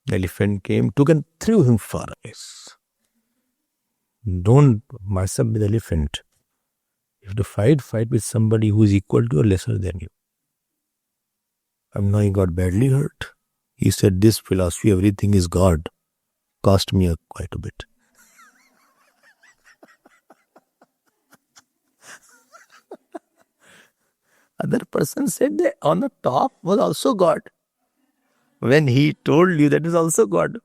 The elephant came, took and threw him far away. Don't mess up with the elephant. If you fight with somebody who is equal to or lesser than you. And now he got badly hurt. He said, this philosophy, everything is God, cost me quite a bit. Other person said that on the top was also God. When he told you that is also God.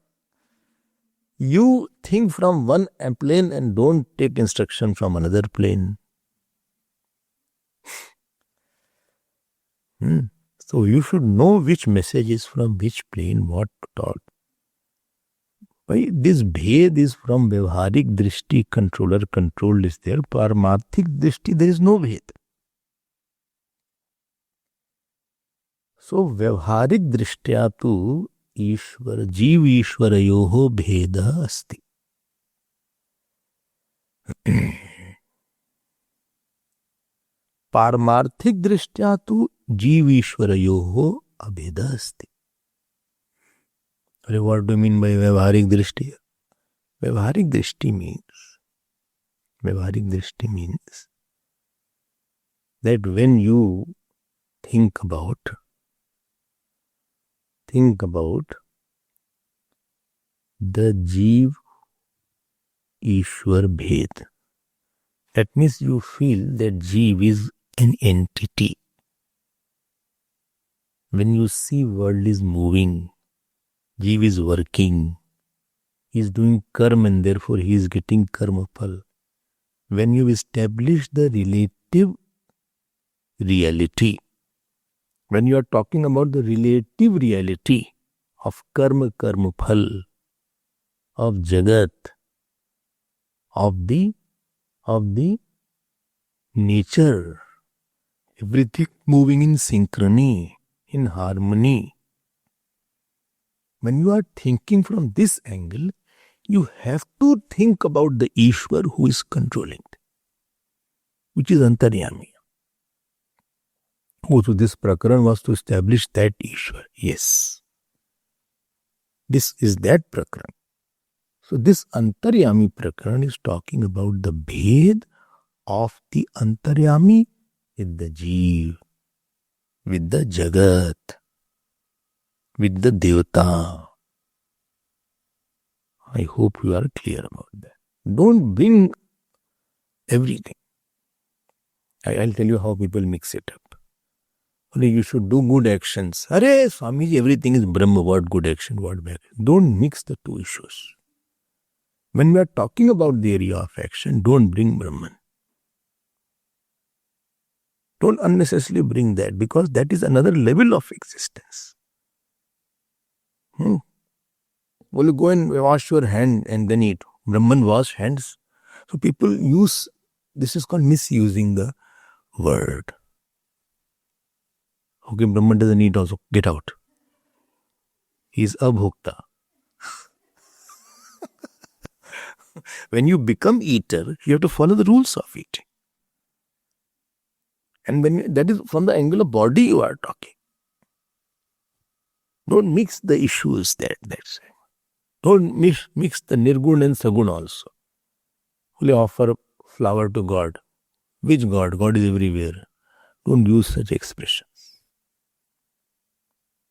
You think from one plane and don't take instruction from another plane. So you should know which message is from which plane, what to talk. Why this bhed is from Vyavharik Drishti, controller, controlled is there. Paramarthik Drishti, there is no bhed. So Vyavharik Drishtya tu Ishwar, Jeev Ishwarayoho bheda asti. Paramarthik Drishtya tu Jeev Ishwarayoho abheda asti. What do you mean by Vyavharik Drishti? Vyavharik Drishti means that when you think about the Jeev Ishwar Bhed, That means you feel that Jeev is an entity. When you see world is moving, Jeev is working, he is doing karma and therefore he is getting karma phal. When you establish the relative reality, when you are talking about the relative reality of karma phal, of Jagat, of the nature, everything moving in synchrony, in harmony. When you are thinking from this angle, you have to think about the Ishwar who is controlling it, which is Antaryami. Oh, so this Prakaran was to establish that Ishwar. Yes. This is that Prakaran. So this Antaryami Prakaran is talking about the Bhed of the Antaryami with the Jeev, with the Jagat, with the Devata. I hope you are clear about that. Don't bring everything. I'll tell you how people mix it up. Only you should do good actions. Arey, Swamiji, everything is Brahma. What good action, what bad action. Don't mix the two issues. When we are talking about the area of action, don't bring Brahman. Don't unnecessarily bring that, because that is another level of existence. Will you go and wash your hand and then eat? Brahman wash hands. So people use, this is called misusing the word. Okay, Brahman doesn't eat also. Get out. He is abhokta. When you become eater, you have to follow the rules of eating. And when that is from the angle of body you are talking. Don't mix the issues that's it. Don't mix the Nirgun and Sagun also. Only offer flower to God. Which God? God is everywhere. Don't use such expressions.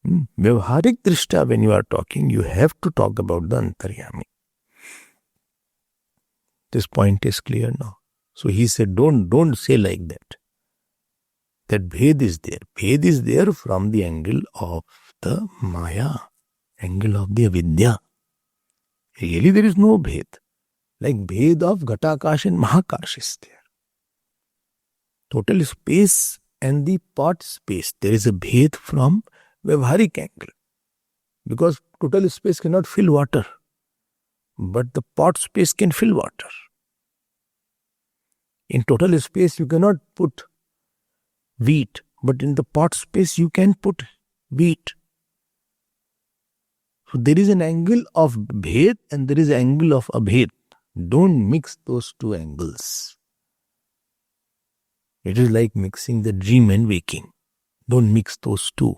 Vyavharik Drishta, when you are talking, you have to talk about the Antaryami. This point is clear now. So he said, don't say like that. That Bhed is there. Bhed is there from the angle of the Maya, angle of the Avidya. Really there is no Bhed. Like Bhed of Ghatakash and Mahakash is there. Total space and the pot space, there is a Bhed from Vyavharik angle. Because total space cannot fill water. But the pot space can fill water. In total space you cannot put wheat, but in the pot space you can put wheat. So there is an angle of Bhed and there is an angle of Abhed. Don't mix those two angles. It is like mixing the dream and waking. Don't mix those two.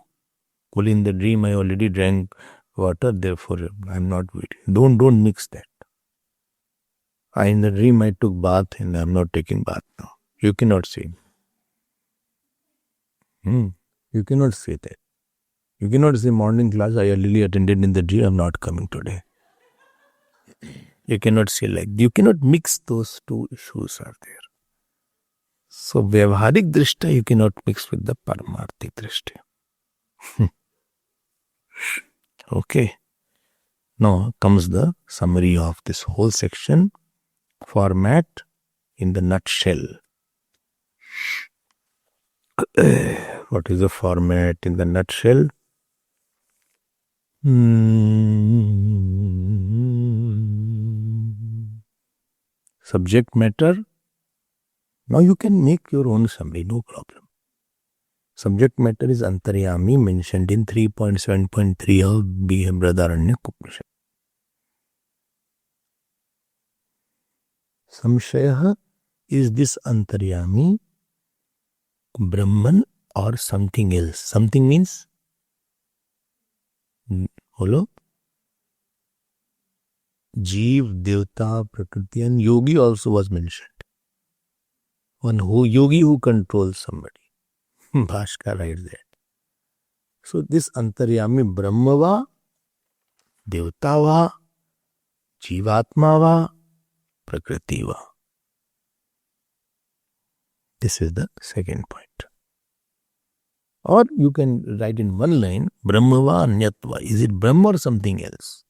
Well, in the dream I already drank water, therefore I am not waiting. Don't mix that. In the dream I took bath and I am not taking bath now. You cannot say. You cannot say that. You cannot say morning class I already attended in the dream, I am not coming today. You cannot say like, you cannot mix those two issues are there. So Vyavharik Drishta you cannot mix with the Paramarthik Drishta. Okay. Now comes the summary of this whole section. Format in the nutshell. What is the format in the nutshell? Subject matter. Now you can make your own summary, no problem. Subject matter is Antaryami, mentioned in 3.7.3 of Brihadaranyaka Upanishad. Samshaya, is this Antaryami Brahman or something else? Something means? Hello? Jeev, Devta, Prakriti and Yogi also was mentioned. Yogi who controls somebody. Bhashka writes that. So this Antaryami Brahmava, Devtava, Jivatmava, Prakritiva. This is the second point. Or you can write in one line, Brahmava Anyatva. Is it Brahma or something else?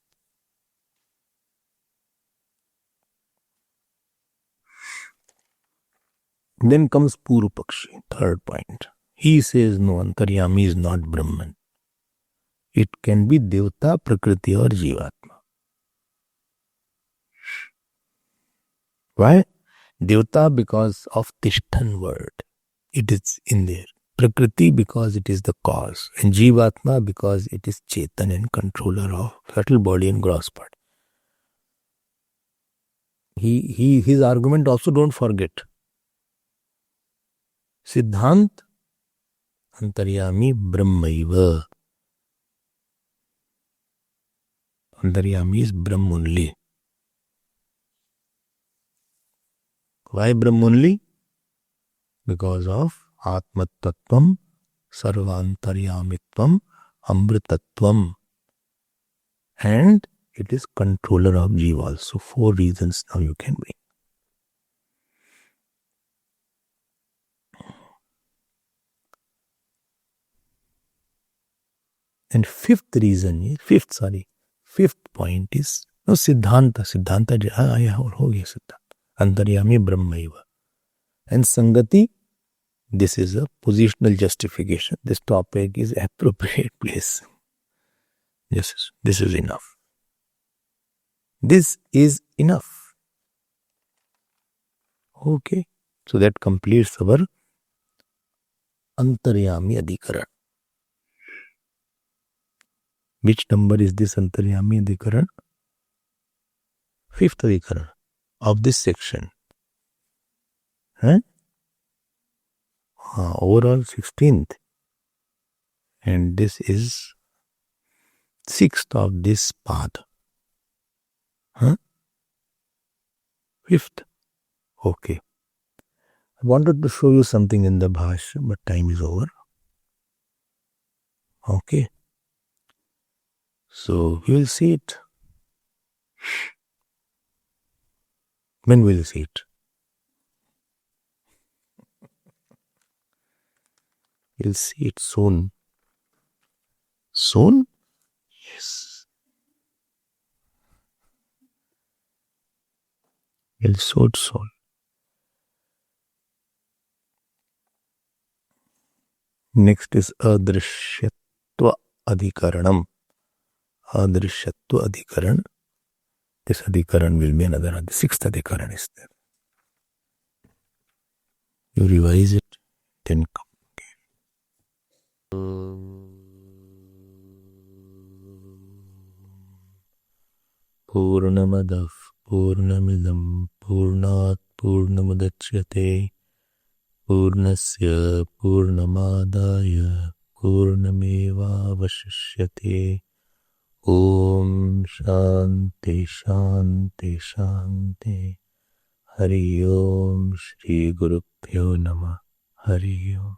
Then comes Puru Pakshi, third point. He says, no, Antaryami is not Brahman. It can be Devta, Prakriti or Jivatma. Why? Devta because of Tishtan word. It is in there. Prakriti because it is the cause. And Jivatma because it is Chetan and controller of subtle body and gross body. His argument also don't forget. Siddhant Antaryami Brahmaiva. Antaryami is Brahm only. Why Brahm only? Because of Atmatattvam, Sarvantaryamitvam, Amritatvam. And it is controller of Jiva also. 4 reasons now you can bring. And fifth point is no Siddhanta. Siddhanta ho gaya Siddhanta. Antaryami Brahmaiva. And Sangati, this is a positional justification. This topic is appropriate place. Yes, this is enough. This is enough. Okay. So that completes our Antaryami Adhikaran. Which number is this Antaryami Adhikaran? 5th Adhikaran of this section. Overall 16th. And this is 6th of this path. 5th. Okay. I wanted to show you something in the Bhashya, but time is over. Okay. So we will see it. When will you see it? You'll see it soon. Soon? Yes. You'll see it soon. Next is Adrishyatva Adhikaranam. Adrishyatva Adhikaran. This Adhikaran will be another. The 6th Adhikaran is there. You revise it, then come again. Purnamadav Purnamidam Purnat Purnamudachyate Purnasya Purnamadaya Purnameva Vashishyate. Om Shanti Shanti Shanti. Hari Om Shri Gurubhyo Namah. Hari Om.